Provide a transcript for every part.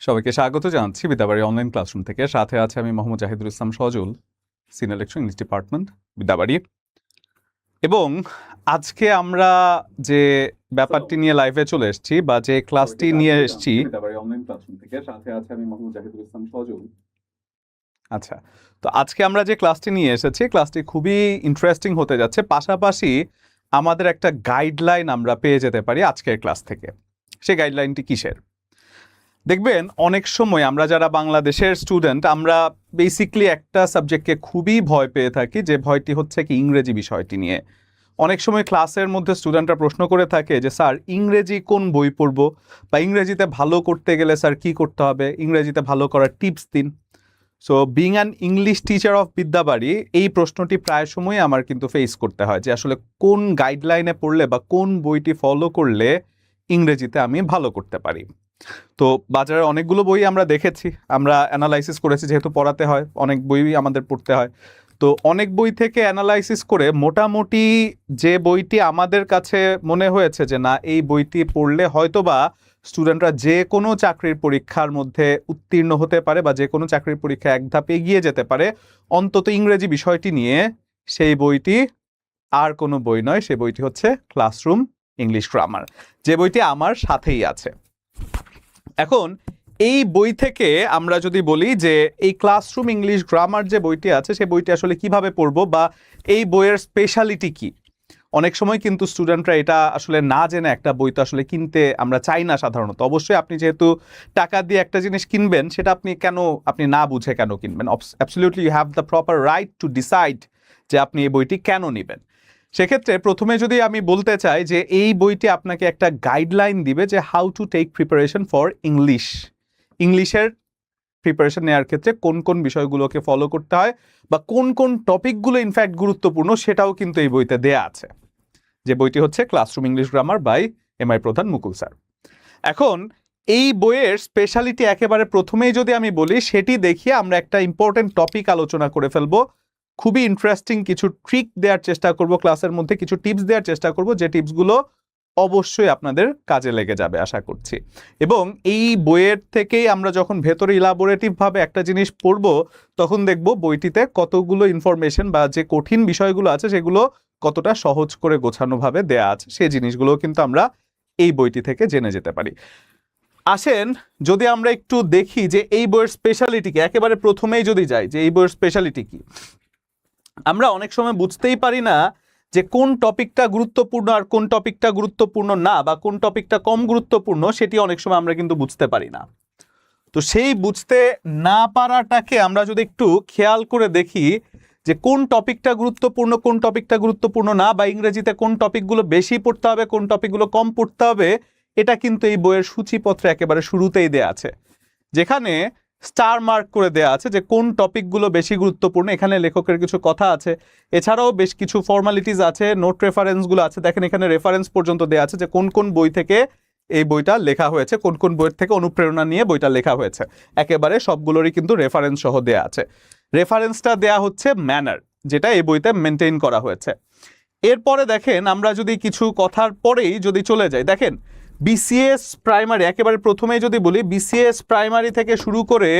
সবাইকে স্বাগত জানাচ্ছি বিদ্যাবাড়ি অনলাইন ক্লাসরুম থেকে। সাথে আছে আমি Mohammad Zahidul Islam Sajal, senior lecture English department Vidyabari. এবং আজকে আমরা যে ব্যাপারটি নিয়ে লাইভে চলে এসেছি বা যে ক্লাসটি নিয়ে এসেছি বিদ্যাবাড়ি অনলাইন ক্লাসরুম থেকে, সাথে আছে আমি মোহাম্মদ জাহিদুল ইসলাম সজল। আচ্ছা, তো আজকে আমরা যে ক্লাসটি নিয়ে এসেছি, ক্লাসটি খুবই ইন্টারেস্টিং হতে যাচ্ছে। পাশাপাশি আমাদের একটা গাইডলাইন আমরা পেয়ে যেতে পারি আজকের ক্লাস থেকে। সেই গাইডলাইনটি কিসের? দেখবেন অনেক সময় আমরা যারা বাংলাদেশের স্টুডেন্ট, আমরা বেসিকলি একটা সাবজেক্টকে খুবই ভয় পেয়ে থাকি, যে ভয়টি হচ্ছে কি ইংরেজি বিষয়টি নিয়ে। অনেক সময় ক্লাসের মধ্যে স্টুডেন্টরা প্রশ্ন করে থাকে যে স্যার ইংরেজি কোন বই পড়বো, বা ইংরেজিতে ভালো করতে গেলে স্যার কি করতে হবে, ইংরেজিতে ভালো করার টিপস দিন। So being an English teacher of Bidyabari, এই প্রশ্নটি প্রায় সময় আমার কিন্তু ফেস করতে হয় যে আসলে কোন গাইডলাইনে পড়লে বা কোন বইটি ফলো করলে ইংরেজিতে আমি ভালো করতে পারি। তো বাজারে অনেকগুলো বই আমরা দেখেছি, আমরা অ্যানালাইসিস করেছি, যেহেতু পড়াতে হয় অনেক বই আমাদের পড়তে হয়। তো অনেক বই থেকে অ্যানালাইসিস করে মোটামুটি যে বইটি আমাদের কাছে মনে হয়েছে যে না, এই বইটি পড়লে হয়তোবা স্টুডেন্টরা যে কোনো চাকরির পরীক্ষার মধ্যে উত্তীর্ণ হতে পারে বা যে কোনো চাকরির পরীক্ষা এক ধাপ এগিয়ে যেতে পারে, অন্তত ইংরেজি বিষয়টি নিয়ে, সেই বইটি আর কোনো বই নয়, সেই বইটি হচ্ছে ক্লাসরুম ইংলিশ গ্রামার, যে বইটি আমার সাথেই আছে। এখন এই বই থেকে আমরা যদি বলি যে এই ক্লাসরুম ইংলিশ গ্রামার যে বইটি আছে, সেই বইটি আসলে কিভাবে পড়বো বা এই বইয়ের স্পেশালিটি কি, অনেক সময় কিন্তু স্টুডেন্টরা এটা আসলে না জেনে একটা বই তো আসলে কিনতে আমরা চাই না সাধারণত। অবশ্যই আপনি যেহেতু টাকা দিয়ে একটা জিনিস কিনবেন, সেটা আপনি না বুঝে কেন কিনবেন? Absolutely you have the proper right to decide যে আপনি এই বইটি কেন নেবেন। সেক্ষেত্রে প্রথমে যদি আমি বলতে চাই যে এই বইটি আপনাকে একটা গাইডলাইন দিবে যে how to take preparation for ইংলিশের প্রিপারেশন নেওয়ার ক্ষেত্রে কোন কোন বিষয়গুলোকে ফলো করতে হয় বা কোন কোন টপিকগুলো ইনফ্যাক্ট গুরুত্বপূর্ণ, সেটাও কিন্তু এই বইতে দেয়া আছে, যে বইটি হচ্ছে classroom English grammar by MI Pradhan Mukul sir. এখন এই বইয়ের স্পেশালিটি একেবারে প্রথমেই যদি আমি বলি, সেটি দেখিয়ে আমরা একটা ইম্পর্টেন্ট টপিক আলোচনা করে ফেলবো। খুবই ইন্টারেস্টিং কিছু ট্রিক দেওয়ার চেষ্টা করব ক্লাসের মধ্যে, কিছু টিপস দেওয়ার চেষ্টা করব, যে টিপসগুলো অবশ্যই আপনাদের কাজে লেগে যাবে আশা করছি। এবং এই বইয়ের থেকেই আমরা যখন ভেতরে ইলাবোরেটিভভাবে একটা জিনিস পড়ব, তখন দেখব বইটিতে কতগুলো ইনফরমেশন বা যে কঠিন বিষয়গুলো আছে সেগুলো কতটা সহজ করে গোছানোভাবে দেয়া আছে, সেই জিনিসগুলোও কিন্তু আমরা এই বইটি থেকে জেনে যেতে পারি। আসেন যদি আমরা একটু দেখি যে এই বইয়ের স্পেশালিটি কি, একেবারে প্রথমেই যদি যাই যে এই বইয়ের স্পেশালিটি কি। আমরা অনেক সময় বুঝতেই পারি না যে কোন টপিকটা গুরুত্বপূর্ণ আর কোন টপিকটা গুরুত্বপূর্ণ না, বা কোন টপিকটা কম গুরুত্বপূর্ণ, সেটি অনেক সময় আমরা কিন্তু বুঝতে পারি না। তো সেই বুঝতে না পারাটাকে আমরা যদি একটু খেয়াল করে দেখি যে কোন টপিকটা গুরুত্বপূর্ণ, কোন টপিকটা গুরুত্বপূর্ণ না, বা ইংরেজিতে কোন টপিকগুলো বেশি পড়তে হবে, কোন টপিকগুলো কম পড়তে হবে, এটা কিন্তু এই বইয়ের সূচিপত্রে একেবারে শুরুতেই দেয়া আছে, যেখানে স্টার মার্ক করে দেয়া আছে যে কোন টপিকগুলো বেশি গুরুত্বপূর্ণ। এখানে লেখকের কিছু কথা আছে, এছাড়াও বেশ কিছু ফর্মালিটিস আছে, নোট রেফারেন্সগুলো আছে। দেখেন এখানে রেফারেন্স পর্যন্ত দেয়া আছে যে কোন কোন বই থেকে এই বইটা লেখা হয়েছে, কোন কোন বইয়ের থেকে অনুপ্রেরণা নিয়ে বইটা লেখা হয়েছে, একেবারে সবগুলোরই কিন্তু রেফারেন্স সহ দেয়া আছে। রেফারেন্সটা দেয়া হচ্ছে ম্যানার, যেটা এই বইতে মেনটেন করা হয়েছে। এরপরে দেখেন আমরা যদি কিছু কথার পরেই যদি চলে যাই, দেখেন বিসিএস প্রাইমারি, একেবারে প্রথমেই যদি বলি বিসিএস প্রাইমারি থেকে শুরু করে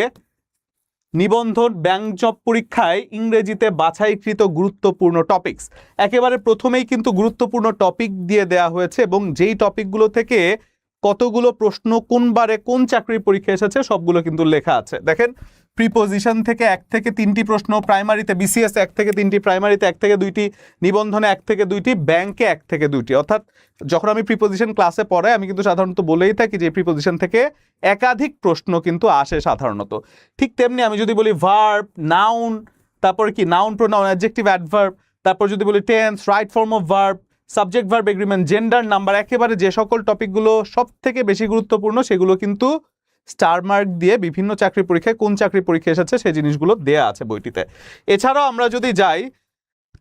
নিবন্ধন, ব্যাংক জব পরীক্ষায় ইংরেজিতে বাছাইকৃত গুরুত্বপূর্ণ টপিকস, একেবারে প্রথমেই কিন্তু গুরুত্বপূর্ণ টপিক দিয়ে দেয়া হয়েছে, এবং যেই টপিকগুলো থেকে কতগুলো প্রশ্ন কোন বারে কোন চাকরির পরীক্ষা এসেছে সবগুলো কিন্তু লেখা আছে। দেখেন প্রিপোজিশন থেকে 1 থেকে 3টি প্রশ্ন প্রাইমারিতে, বিসিএস 1 থেকে 3টি, প্রাইমারিতে 1 থেকে 2টি, নিবন্ধনে 1 থেকে 2টি, ব্যাংকে 1 থেকে 2টি। অর্থাৎ যখন আমি প্রিপোজিশন ক্লাসে পড়াই, আমি কিন্তু সাধারণত বলেই থাকি যে প্রিপোজিশন থেকে একাধিক প্রশ্ন কিন্তু আসে সাধারণত। ঠিক তেমনি আমি যদি বলি ভার্ব, নাউন, তারপর কি নাউন, প্রোনাউন, অ্যাডজেক্টিভ, অ্যাডভার্ব, তারপর যদি বলি tense, right form of verb, subject verb agreement, gender, number, একেবারে যে সকল টপিকগুলো সব থেকে বেশি গুরুত্বপূর্ণ সেগুলো কিন্তু স্টার মার্ক দিয়ে বিভিন্ন চাকরি পরীক্ষায় কোন চাকরি পরীক্ষা এসেছে সেই জিনিসগুলো দেয়া আছে বইটিতে। এছাড়াও আমরা যদি যাই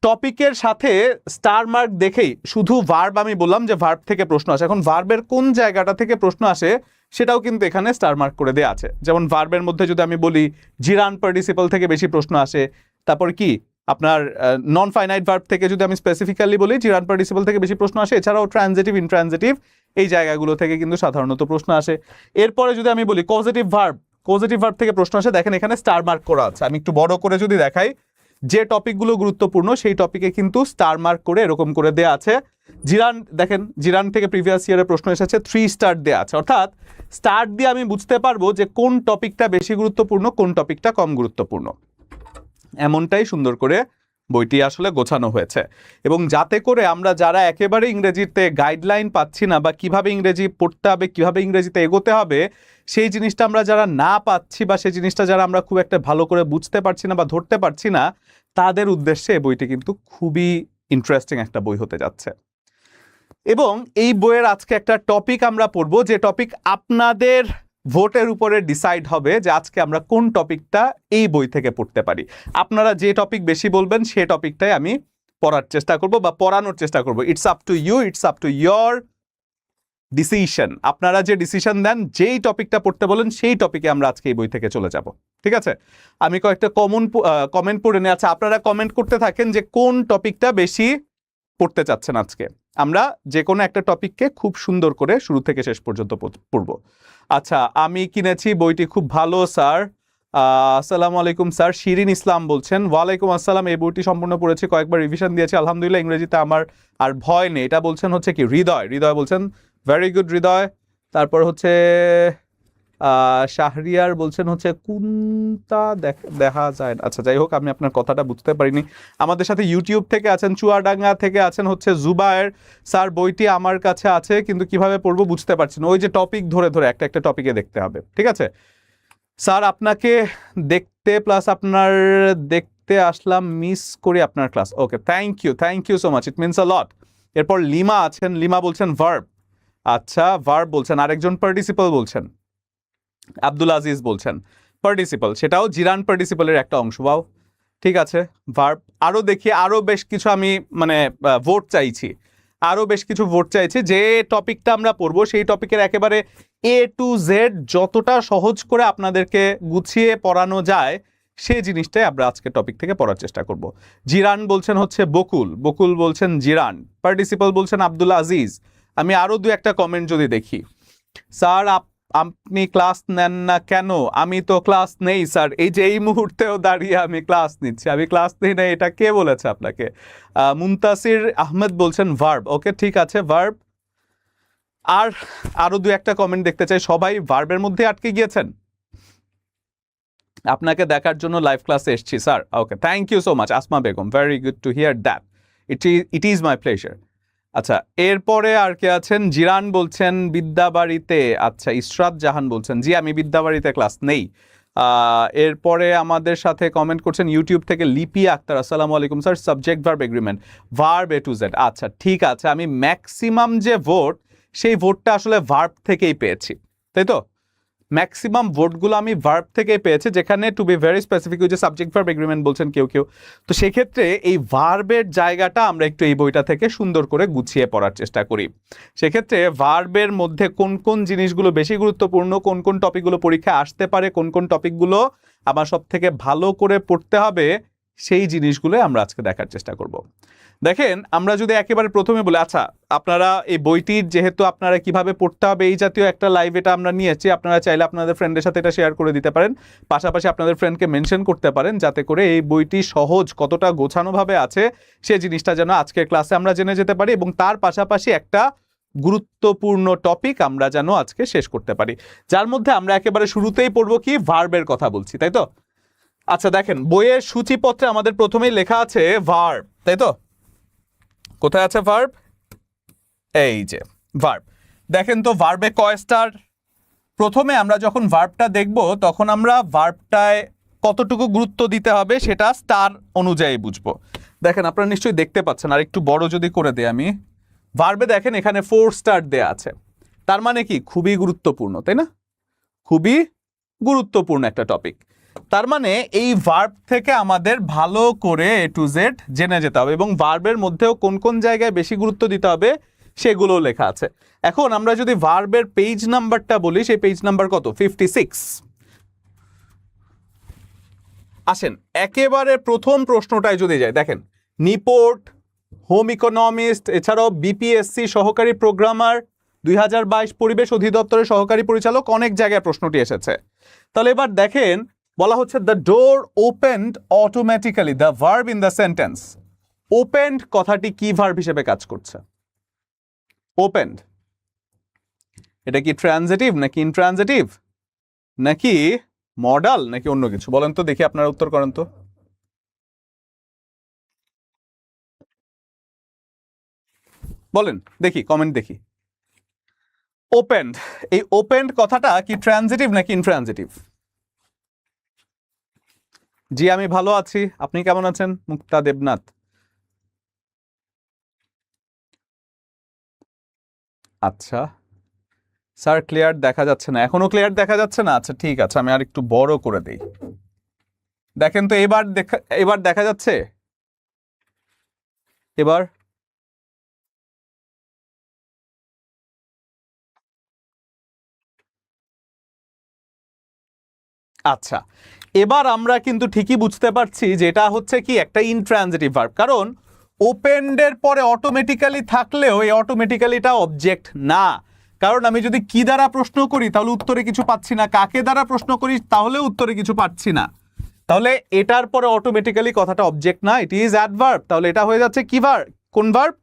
টপিকের সাথে স্টার মার্ক দেখেই, শুধু ভার্ব আমি বললাম যে ভার্ব থেকে প্রশ্ন আসে, এখন ভার্বের কোন জায়গাটা থেকে প্রশ্ন আসে সেটাও কিন্তু এখানে স্টার মার্ক করে দেয়া আছে। যেমন ভার্বের মধ্যে যদি আমি বলি জিরান পার্টিসিপল থেকে বেশি প্রশ্ন আসে, তারপর কি আপনার নন ফাইনাইট ভার্ব থেকে যদি আমি স্পেসিফিক্যালি বলি জিরান্ট পার্টিসিপল থেকে বেশি প্রশ্ন আসে, এছাড়াও ট্রানজিটিভ ইনট্রানজিটিভ এই জায়গাগুলো থেকে কিন্তু সাধারণত প্রশ্ন আসে। এরপরে যদি আমি বলি কজেটিভ ভার্ব থেকে প্রশ্ন আসে, দেখেন এখানে স্টার মার্ক করা আছে। আমি একটু বড় করে যদি দেখাই, যে টপিকগুলো গুরুত্বপূর্ণ সেই টপিকে কিন্তু স্টার মার্ক করে এরকম করে দেয়া আছে। জিরান্ট দেখেন, জিরান্ট থেকে প্রিভিয়াস ইয়ারের প্রশ্ন এসেছে 3 স্টার দেয়া আছে, অর্থাৎ স্টার দিয়ে আমি বুঝতে পারবো যে কোন টপিকটা বেশি গুরুত্বপূর্ণ, কোন টপিকটা কম গুরুত্বপূর্ণ। এমনটাই সুন্দর করে বইটি আসলে গোছানো হয়েছে। এবং যাতে করে আমরা যারা একেবারে ইংরেজিতে গাইডলাইন পাচ্ছি না, বা কিভাবে ইংরেজি পড়তে হবে, কিভাবে ইংরেজিতে এগোতে হবে, সেই জিনিসটা আমরা যারা না পাচ্ছি, বা সেই জিনিসটা যারা আমরা খুব একটা ভালো করে বুঝতে পারছি না বা ধরতে পারছি না, তাদের উদ্দেশ্যে এই বইটি কিন্তু খুবই ইন্টারেস্টিং একটা বই হতে যাচ্ছে। এবং এই বইয়ের আজকে একটা টপিক আমরা পড়বো, যে টপিক আপনাদের ভোটের উপরে ডিসাইড হবে যে আজকে আমরা কোন টপিকটা এই বই থেকে পড়তে পারি। আপনারা যে টপিক বেশি বলবেন সেই টপিকটাই আমি পড়ার চেষ্টা করব বা পড়ানোর চেষ্টা করব। It's up to you, it's up to your decision. আপনারা যে ডিসিশন দেন, যেই টপিকটা পড়তে বলেন সেই টপিকে আমরা আজকে এই বই থেকে চলে যাব। ঠিক আছে, আমি কয়েকটা কমেন্ট পড়ে নিয়ে, আচ্ছা আপনারা কমেন্ট করতে থাকেন যে কোন টপিকটা বেশি পড়তে চাচ্ছেন আজকে। আমরা যে কোনো একটা টপিককে খুব সুন্দর করে শুরু থেকে শেষ পর্যন্ত পড়ব। আচ্ছা, আমি কিনেছি, বইটি খুব ভালো স্যার। আসসালামু আলাইকুম স্যার। শিরিন ইসলাম বলছেন, ওয়ালাইকুম আসসালাম। এই বইটি সম্পূর্ণ পড়েছি, কয়েকবার রিভিশন দিয়েছি, আলহামদুলিল্লাহ ইংরেজিতে আমার আর ভয় নেই। এটা বলছেন হচ্ছে কি হৃদয় বলছেন, ভেরি গুড হৃদয়। তারপর হচ্ছে শাহরিয়ার বলছেন হচ্ছে কোনটা দেখা যায় না। আচ্ছা যাই হোক, আমি আপনার কথাটা বুঝতে পারিনি। আমাদের সাথে ইউটিউব থেকে আছেন, চুয়াডাঙ্গা থেকে আছেন হচ্ছে জুবায়ের। স্যার বইটি আমার কাছে আছে কিন্তু কিভাবে পড়বো বুঝতে পারছি না। ওই যে টপিক ধরে একটা একটা টপিকে দেখতে হবে। ঠিক আছে স্যার, আপনাকে দেখতে প্লাস আপনার দেখতে আসলাম, মিস করি আপনার class. Okay, thank you so much, it means a lot. এরপর লিমা আছেন, লিমা বলছেন ভার্ব। আচ্ছা ভার্ব বলছেন, আরেকজন পার্টিসিপল বলছেন আব্দুল আজিজ বলছেন পার্টিসিপল, সেটাও জিরান পার্টিসিপলের একটা অংশ। বাও, ঠিক আছে ভার্ব। আরও দেখি, আরও বেশ কিছু আমি ভোট চাইছি, আরও বেশ কিছু ভোট চাইছি। যে টপিকটা আমরা পড়বো সেই টপিকের একেবারে A to Z যতটা সহজ করে আপনাদেরকে গুছিয়ে পড়ানো যায় সেই জিনিসটাই আমরা আজকে টপিক থেকে পড়ার চেষ্টা করব। জিরান বলছেন হচ্ছে বকুল বলছেন জিরান, পার্টিসিপল বলছেন আব্দুল আজিজ। আমি আরও দু একটা কমেন্ট যদি দেখি, স্যার আপনি ক্লাস নেন না কেন? আমি তো ক্লাস নেই স্যার, এই যে এই মুহূর্তেও দাঁড়িয়ে আমি ক্লাস নিচ্ছি, আমি ক্লাস নিই না, এটা কে বলেছে আপনাকে? মুনতাসির আহমেদ বলছেন ভার্ব। ওকে, ঠিক আছে ভার্ব। আর আরো দু একটা কমেন্ট দেখতে চাই। সবাই ভার্বের মধ্যে আটকে গিয়েছেন? আপনাকে দেখার জন্য লাইভ ক্লাসে এসেছি sir. Okay, thank you so much Asma Begum, very good to hear that, it is my pleasure. আচ্ছা, এরপরে আর কে আছেন? জিরান বলছেন বিদ্যাবাড়িতে। আচ্ছা, ইশরাত জাহান বলছেন জি আমি বিদ্যাবাড়িতে ক্লাস নেই। এরপরে আমাদের সাথে কমেন্ট করছেন ইউটিউব থেকে লিপি আক্তার, আসসালামু আলাইকুম sir, subject verb agreement, verb A to Z। আচ্ছা ঠিক আছে, আমি ম্যাক্সিমাম যে ভোট সেই ভোটটা আসলে ভার্ব থেকেই পেয়েছি, তাই তো? ম্যাক্সিমাম ভোটগুলো আমি ভার্ব থেকেই পেয়েছি, যেখানে টু বি ভেরি স্পেসিফিক ওই যে সাবজেক্ট ভার্ব এগ্রিমেন্ট বলছেন কেউ। তো সেক্ষেত্রে এই ভার্বের জায়গাটা আমরা একটু এই বইটা থেকে সুন্দর করে গুছিয়ে পড়ার চেষ্টা করি। সেক্ষেত্রে ভার্বের মধ্যে কোন কোন জিনিসগুলো বেশি গুরুত্বপূর্ণ, কোন কোন টপিকগুলো পরীক্ষায় আসতে পারে, কোন কোন টপিকগুলো আমার সব থেকে ভালো করে পড়তে হবে, সেই জিনিসগুলো আমরা আজকে দেখার চেষ্টা করব। দেখেন, আমরা যদি একেবারে প্রথমে বলি, আচ্ছা আপনারা এই বইটির যেহেতু আপনারা কিভাবে পড়তে হবে এই জাতীয় একটা লাইভ এটা আমরা নিয়েছি, আপনারা চাইলে আপনাদের ফ্রেন্ডের সাথে এটা শেয়ার করে দিতে পারেন, পাশাপাশি আপনাদের ফ্রেন্ডকে মেনশন করতে পারেন, যাতে করে এই বইটি সহজ কতটা গোছানোভাবে আছে সেই জিনিসটা যেন আজকের ক্লাসে আমরা জেনে যেতে পারি, এবং তার পাশাপাশি একটা গুরুত্বপূর্ণ টপিক আমরা যেন আজকে শেষ করতে পারি, যার মধ্যে আমরা একেবারে শুরুতেই পড়বো কি ভার্বের কথা বলছি, তাই তো? আচ্ছা দেখেন, বইয়ের সূচিপত্রে আমাদের প্রথমেই লেখা আছে ভার্ব, তাই তো? কোথায় আছে ভার্ব? এই যে ভার্ব। দেখেন তো ভার্বে কয় স্টার? প্রথমে আমরা যখন ভার্বটা দেখব তখন আমরা ভার্বটায় কতটুকু গুরুত্ব দিতে হবে সেটা স্টার অনুযায়ী বুঝবো। দেখেন আপনারা নিশ্চয়ই দেখতে পাচ্ছেন, আর একটু বড় যদি করে দেই আমি, ভার্বে দেখেন এখানে 4 স্টার দেয়া আছে, তার মানে কি খুবই গুরুত্বপূর্ণ, তাই না? খুবই গুরুত্বপূর্ণ একটা টপিক। তার মানে এই ভার্ব থেকে আমাদের ভালো করে A to Z জেনে যেতে হবে, এবং ভার্বের মধ্যেও কোন কোন জায়গায় বেশি গুরুত্ব দিতে হবে সেগুলো লেখা আছে। এখন আমরা যদি ভার্বের পেজ নাম্বারটা বলি, সেই পেজ নাম্বার কত? 56। আসেন একেবারে প্রথম প্রশ্নটায় যদি যাই, দেখেন নিপোর্ট, হোম ইকোনমিস্ট, এছাড়াও বিপিএসসি সহকারী প্রোগ্রামার, 2022 পরিবেশ অধিদপ্তরের সহকারী পরিচালক, অনেক জায়গায় প্রশ্নটি এসেছে। তাহলে এবার দেখেন বলা হচ্ছে the door opened automatically, the verb in the sentence. Opened কথাটি কি ভার্ব হিসেবে কাজ করছে? ওপেন্ড, এটা কি ট্রানজিটিভ নাকি ইনট্রানজিটিভ নাকি মডাল নাকি অন্য কিছু? বলেন তো দেখি, আপনারা উত্তর করেন তো। বলেন দেখি, কমেন্ট দেখি। ওপেন্ড, এই ওপেন্ড কথাটা কি ট্রানজিটিভ নাকি ইনট্রানজিটিভ? জি আমি ভালো আছি, আপনি কেমন আছেন মুক্তা দেবনাথ? আচ্ছা স্যার ক্লিয়ার দেখা যাচ্ছে না, এখনো ক্লিয়ার দেখা যাচ্ছে না? আচ্ছা ঠিক আছে, আমি আর একটু বড় করে দেই। দেখেন তো এবার দেখা যাচ্ছে? এবার আচ্ছা, এবার আমরা কিন্তু ঠিকই বুঝতে পারছি যে এটা হচ্ছে কি একটা ইনট্রানজিটিভ ভার্ব, কারণ ওপেন্ডের পরে অটোমেটিক্যালি থাকলেও এই অটোমেটিক্যালিটা অবজেক্ট না। কারণ আমি যদি কি দ্বারা প্রশ্ন করি তাহলে উত্তরে কিছু পাচ্ছি না, কাকে দ্বারা প্রশ্ন করি তাহলে উত্তরে কিছু পাচ্ছি না। তাহলে এটার পরে অটোমেটিক্যালি কথাটা অবজেক্ট না, ইট ইজ অ্যাডভার্ব। তাহলে এটা হয়ে যাচ্ছে কি ভার্ব? কোন ভার্ব?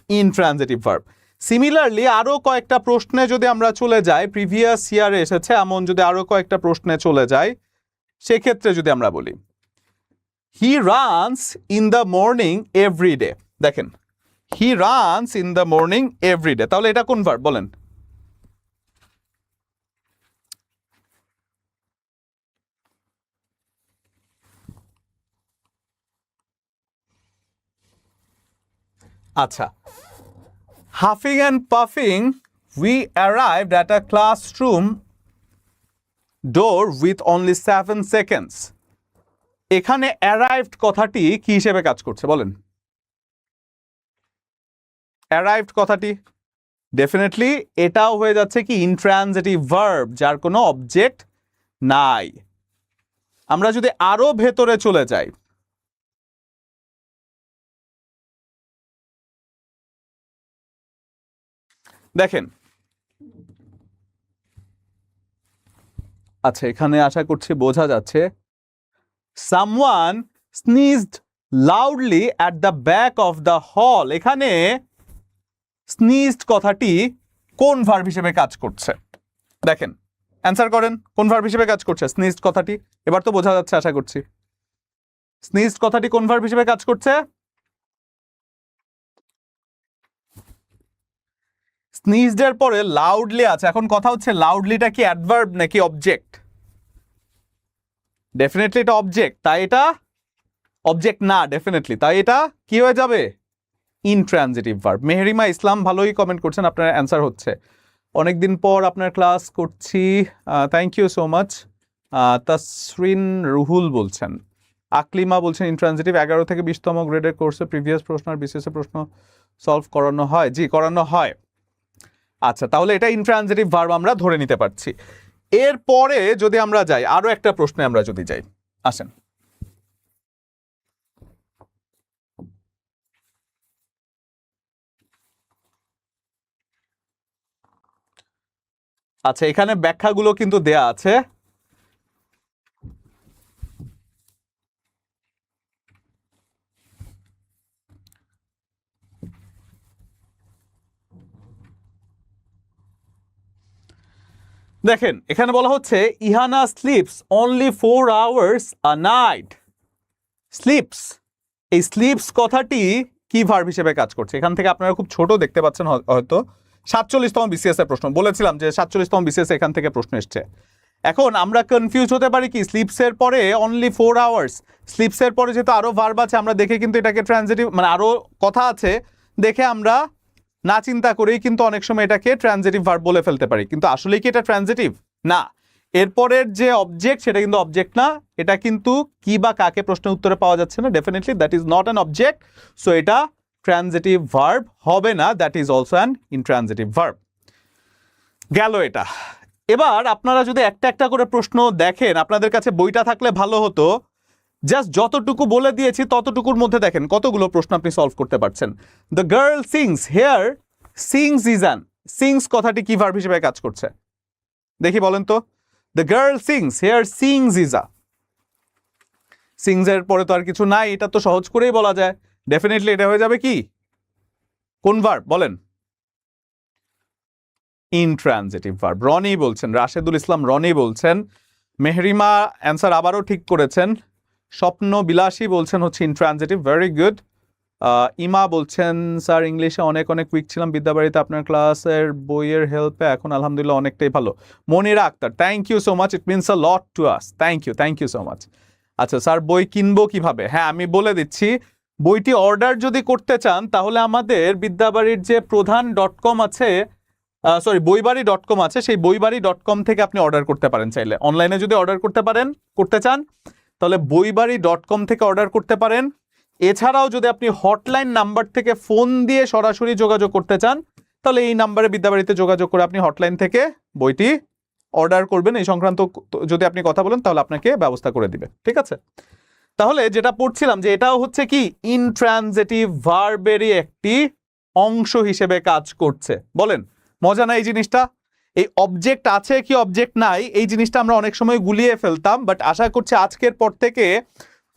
Intransitive verb. সিমিলারলি আরো কয়েকটা প্রশ্নে যদি আমরা চলে যাই, প্রিভিয়াস ইয়ারে এসেছে এমন যদি আরো কয়েকটা প্রশ্নে চলে যাই, সেক্ষেত্রে যদি আমরা বলি he runs in the morning every day, দেখেন he runs in the morning every day, তাহলে এটা কোন ভার্ব বলেন? আচ্ছা, huffing and puffing we arrived at a classroom door with only 7 seconds. এখানে অ্যারাইভড কথাটি কি হিসেবে কাজ করছে বলেন? অ্যারাইভড কথাটি ডেফিনেটলি এটাও হয়ে যাচ্ছে কি ইনট্রানজিটিভ ভার্ব, যার কোনো অবজেক্ট নাই। আমরা যদি আরো ভেতরে চলে যাই, দেখেন আচ্ছা এখানে আশা করছি বোঝা যাচ্ছে, someone sneezed loudly at the back of the hall. এখানে স্নিজড কথাটি কোন ভার্ব হিসেবে কাজ করছে? দেখেন অ্যান্সার করেন, কোন ভার্ব হিসেবে কাজ করছে স্নিজড কথাটি? এবার তো বোঝা যাচ্ছে আশা করছি। স্নিজড কথাটি কোন ভার্ব হিসেবে কাজ করছে? স্নিজড এর পরে লাউডলি আছে। এখন কথা হচ্ছে লাউডলিটা কি অ্যাডভার্ব নাকি অবজেক্ট? ডেফিনেটলি এটা অবজেক্ট, তাই এটা অবজেক্ট না ডেফিনেটলি, তাই এটা কি হয়ে যাবে? Intransitive verb. মেহরিমা ইসলাম ভালোই কমেন্ট করছেন, আপনার অ্যান্সার হচ্ছে। অনেকদিন পর আপনার ক্লাস করছি, thank you so much. Tasrin Ruhul বলছেন, আকলিমা বলছেন ইনট্রানজিটিভ 11 থেকে 20তম গ্রেডের কোর্সে প্রিভিয়াস প্রশ্ন আর বিসিএস প্রশ্ন সলভ করানো হয়। জি করানো হয়। আচ্ছা তাহলে এটা ইনট্রানজিটিভ ভার্ব আমরা ধরে নিতে পারছি। এরপরে যদি আমরা যাই আরো একটা প্রশ্নে আমরা যদি যাই, আসেন আচ্ছা এখানে ব্যাখ্যাগুলো কিন্তু দেয়া আছে। দেখেন এখানে বলা হচ্ছে ইহানা স্লিপস অনলি 4 আওয়ার্স আ নাইট। স্লিপস, এই স্লিপস কথাটি কি ভার্ব হিসেবে কাজ করছে? এখান থেকে আপনারা খুব ছোট দেখতে পাচ্ছেন হয়তো 47তম বিসিএস এর প্রশ্ন, বলেছিলাম যে 47তম বিসিএস এখান থেকে প্রশ্ন এসছে। এখন আমরা কনফিউজ হতে পারি কি স্লিপস এর পরে অনলি 4 আওয়ার্স, স্লিপস এর পরে যেহেতু আরো ভার্ব আছে আমরা দেখে কিন্তু এটাকে ট্রানজিটিভ মানে আরো কথা আছে দেখে আমরা না চিন্তা করেই কিন্তু অনেক সময় এটাকে ট্রানজিটিভ ভার্ব বলে ফেলতে পারি, কিন্তু আসলে কি এটা ট্রানজিটিভ না। এরপরের যে অবজেক্ট সেটা কিন্তু অবজেক্ট না, এটা কিন্তু কি বা কাকে প্রশ্নের উত্তরে পাওয়া যাচ্ছে না, definitely that is not an object, so এটা ট্রানজিটিভ ভার্ব হবে না, that is also an intransitive verb. গেল এটা। এবার আপনারা যদি একটা একটা করে প্রশ্ন দেখেন, আপনাদের কাছে বইটা থাকলে ভালো হতো, জাস্ট যতটুকু বলে দিয়েছি ততটুকুর মধ্যে দেখেন কতগুলো প্রশ্ন আপনি সলভ করতে পারছেন। The girl sings here, sings is an, sings কথাটি কি ভার্ব হিসেবে কাজ করছে দেখি বলেন তো। The girl sings here, sings is a, sings এর পরে তো আর কিছু নাই, এটা তো সহজ করেই বলা যায়। ডেফিনেটলি এটা হয়ে যাবে কি, কোন ভার্ব বলেন? Intransitive verb. রনি বলছেন, রাশেদুল ইসলাম রনি বলছেন। মেহরিমা অ্যান্সার আবারও ঠিক করেছেন। স্বপ্ন বিলাসী বলছেন হচ্ছে ইনট্রানজিটিভ, ভেরি গুড। ইমা বলছেন স্যার ইংলিশে অনেক অনেক উইক ছিলাম, বিদ্যাবাড়িতে আপনার ক্লাসের বইয়ের হেল্পে এখন আলহামদুলিল্লাহ অনেকটাই ভালো। Monira Akter, thank you so much, it means a lot to us, thank you so much. আচ্ছা স্যার বই কিনবো কিভাবে? হ্যাঁ আমি বলে দিচ্ছি, বইটি অর্ডার যদি করতে চান তাহলে আমাদের বিদ্যাবাড়ির যে প্রধান.com আছে, সরি বইবাড়ি.com আছে, সেই বইবাড়ি.com থেকে আপনি অর্ডার করতে পারেন। চাইলে অনলাইনে যদি অর্ডার করতে চান তাহলে বইবাড়ি.com থেকে অর্ডার করতে পারেন। এছাড়াও যদি আপনি হটলাইন নাম্বার থেকে ফোন দিয়ে সরাসরি যোগাযোগ করতে চান তাহলে এই নাম্বারে বিদ্যাবাড়িতে যোগাযোগ করে আপনি হটলাইন থেকে বইটি অর্ডার করবেন। এই সংক্রান্ত যদি আপনি কথা বলেন তাহলে আপনাকে ব্যবস্থা করে দিবে, ঠিক আছে? তাহলে যেটা পড়ছিলাম যে এটাও হচ্ছে কি ইনট্রানজিটিভ ভার্বেরই একটি অংশ হিসেবে কাজ করছে। বলেন মজা না এই জিনিসটা? এই অবজেক্ট আছে কি অবজেক্ট নাই এই জিনিসটা আমরা অনেক সময় গুলিয়ে ফেলতাম, বাট আশা করছি আজকের পর থেকে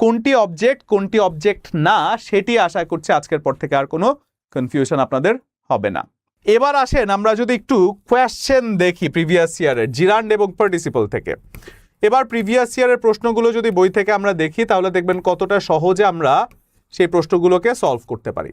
কোনটি অবজেক্ট কোনটি অবজেক্ট না সেটি আশা করছি আজকের পর থেকে আর কোনো কনফিউশন আপনাদের হবে না। এবার আসেন আমরা যদি একটু কোয়েশ্চেন দেখি প্রিভিয়াস ইয়ারের জিরান্ড এবং পার্টিসিপল থেকে। এবার প্রিভিয়াস ইয়ারের প্রশ্নগুলো যদি বই থেকে আমরা দেখি তাহলে দেখবেন কতটা সহজে আমরা সেই প্রশ্নগুলোকে সলভ করতে পারি।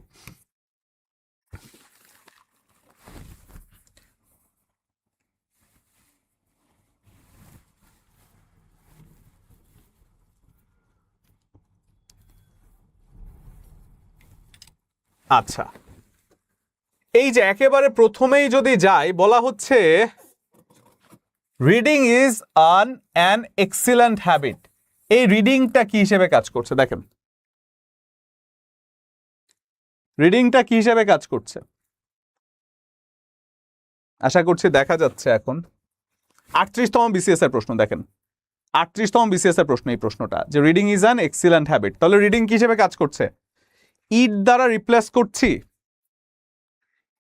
আচ্ছা এই যে একেবারে প্রথমেই যদি যাই, বলা হচ্ছে reading is an excellent habit. এই রিডিংটা কি হিসেবে কাজ করছে দেখেন, রিডিংটা কি হিসেবে কাজ করছে আশা করছি দেখা যাচ্ছে এখন। 38তম বিসিএস এর প্রশ্ন দেখেন, 38তম বিসিএস এর প্রশ্ন এই প্রশ্নটা, যে reading is an excellent habit. তাহলে রিডিং কি হিসেবে কাজ করছে? ইট দ্বারা রিপ্লেস করছি।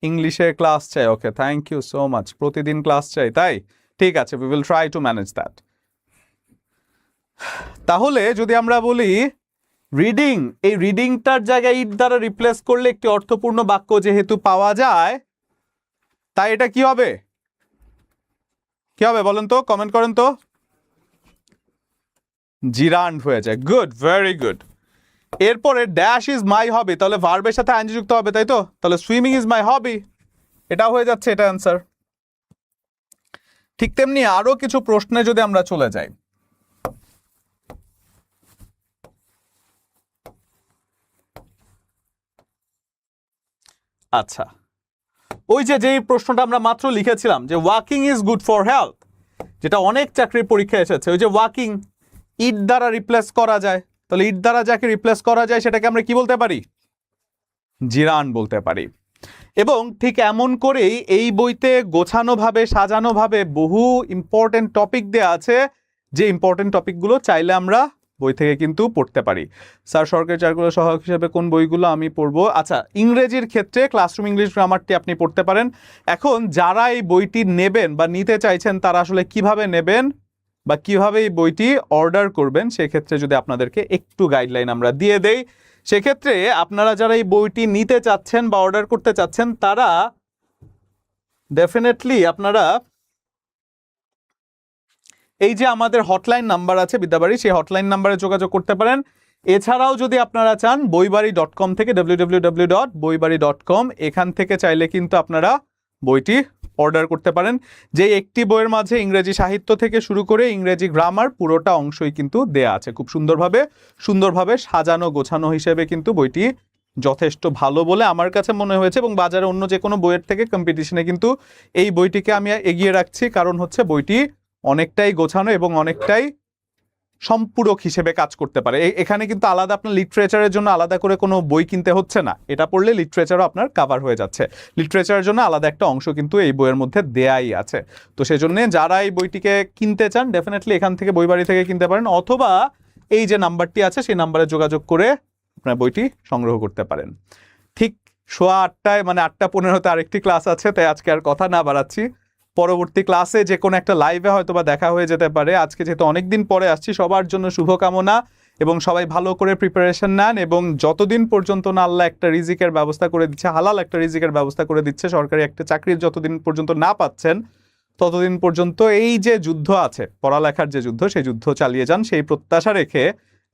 ইংলিশে ক্লাস চাই, okay thank you so much, প্রতিদিন ক্লাস চাই তাই, ঠিক আছে we will try to manage that. তাহলে যদি আমরা বলি রিডিং, এই রিডিংটার জায়গায় ইট দ্বারা রিপ্লেস করলে একটি অর্থপূর্ণ বাক্য যেহেতু পাওয়া যায়, তাই এটা কি হবে? কি হবে বলেন তো, কমেন্ট করেন তো। জিরান্ড হয়ে যায়, গুড, ভেরি গুড। এরপরে ড্যাশ ইজ মাই হবি, তাহলে ভার্বের সাথে আইএনজি যুক্ত হবে তাই তো, তাহলে সুইমিং ইজ মাই হবি, এটা হয়ে যাচ্ছে, এটা অ্যান্সার। ঠিক তেমনি আরো কিছু প্রশ্নে যদি আমরা চলে যাই, আচ্ছা ওই যে যেই প্রশ্নটা আমরা মাত্র লিখেছিলাম যে walking is good for health, যেটা অনেক চাকরির পরীক্ষায় এসেছে, ওই যে ওয়াকিং ইট দ্বারা রিপ্লেস করা যায়, তাহলে ইট দ্বারা যাকে রিপ্লেস করা যায় সেটাকে আমরা কি বলতে পারি? জিরান বলতে পারি। এবং ঠিক এমন করেই এই বইতে গোছানোভাবে সাজানোভাবে বহু ইম্পর্টেন্ট টপিক দেওয়া আছে, যে ইম্পর্টেন্ট টপিকগুলো চাইলে আমরা বই থেকে কিন্তু পড়তে পারি। স্যার সরকারি চাকরিগুলো সহায়ক হিসেবে কোন বইগুলো আমি পড়বো? আচ্ছা ইংরেজির ক্ষেত্রে ক্লাসরুম ইংলিশ গ্রামারটি আপনি পড়তে পারেন। এখন যারা এই বইটি নেবেন বা নিতে চাইছেন তারা আসলে কিভাবে নেবেন বা কিভাবে এই বইটি অর্ডার করবেন সেক্ষেত্রে যদি আপনাদেরকে একটু গাইডলাইন আমরা দিয়ে দেই, সেক্ষেত্রে আপনারা যারা এই বইটি নিতে চাচ্ছেন বা অর্ডার করতে চাচ্ছেন তারা ডেফিনেটলি আপনারা এই যে আমাদের হটলাইন নাম্বার আছে বিদ্যাবাড়ি, সেই হটলাইন নাম্বারে যোগাযোগ করতে পারেন। এছাড়াও যদি আপনারা চান বইবাড়ি.com থেকে www.boibari.com, এখান থেকে চাইলে কিন্তু আপনারা বইটি অর্ডার করতে পারেন। যে একটি বইয়ের মাঝে ইংরেজি সাহিত্য থেকে শুরু করে ইংরেজি গ্রামার পুরোটা অংশই কিন্তু দেয়া আছে, খুব সুন্দরভাবে সাজানো গোছানো হিসেবে কিন্তু বইটি যথেষ্ট ভালো বলে আমার কাছে মনে হয়েছে, এবং বাজারে অন্য যে কোনো বইয়ের থেকে কম্পিটিশনে কিন্তু এই বইটিকে আমি এগিয়ে রাখছি, কারণ হচ্ছে বইটি অনেকটাই গোছানো এবং অনেকটাই সম্পূরক হিসেবে কাজ করতে পারে। এখানে কিন্তু আলাদা আপনার লিটারেচারের জন্য আলাদা করে কোনো বই কিনতে হচ্ছে না, এটা পড়লে লিটারেচারও আপনার কভার হয়ে যাচ্ছে। লিটারেচারের জন্য আলাদা একটা অংশ কিন্তু এই বইয়ের মধ্যে দেয়াই আছে। তো সেজন্য যারা এই বইটিকে কিনতে চান ডেফিনেটলি এখান থেকে বইবাড়ি থেকে কিনতে পারেন, অথবা এই যে নাম্বারটি আছে সেই নাম্বারে যোগাযোগ করে আপনার বইটি সংগ্রহ করতে পারেন। ঠিক 8:15 মানে 8:15 আরেকটি ক্লাস আছে, তাই আজকে আর কথা না বাড়াচ্ছি। পরবর্তী ক্লাসে যে কোনো একটা লাইভে হয়তো বা দেখা হয়ে যেতে পারে। আজকে যেহেতু অনেকদিন পরে আসছি, সবার জন্য শুভকামনা এবং সবাই ভালো করে প্রিপারেশন নেন এবং যতদিন পর্যন্ত না আল্লাহ একটা রিজিকের ব্যবস্থা করে দিচ্ছে, হালাল একটা রিজিকের ব্যবস্থা করে দিচ্ছে, সরকারি একটা চাকরির যতদিন পর্যন্ত না পাচ্ছেন ততদিন পর্যন্ত এই যে যুদ্ধ আছে, পড়ালেখার যে যুদ্ধ, সেই যুদ্ধ চালিয়ে যান, সেই প্রত্যাশা রেখে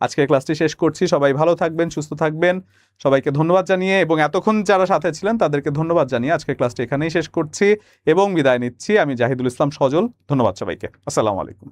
আজকের ক্লাসটি শেষ করছি। সবাই ভালো থাকবেন, সুস্থ থাকবেন। সবাইকে ধন্যবাদ জানিয়ে এবং এতক্ষণ যারা সাথে ছিলেন তাদেরকে ধন্যবাদ জানিয়ে আজকের ক্লাসটি এখানেই শেষ করছি এবং বিদায় নিচ্ছি। আমি জাহিদুল ইসলাম সজল। ধন্যবাদ সবাইকে। আসসালামু আলাইকুম।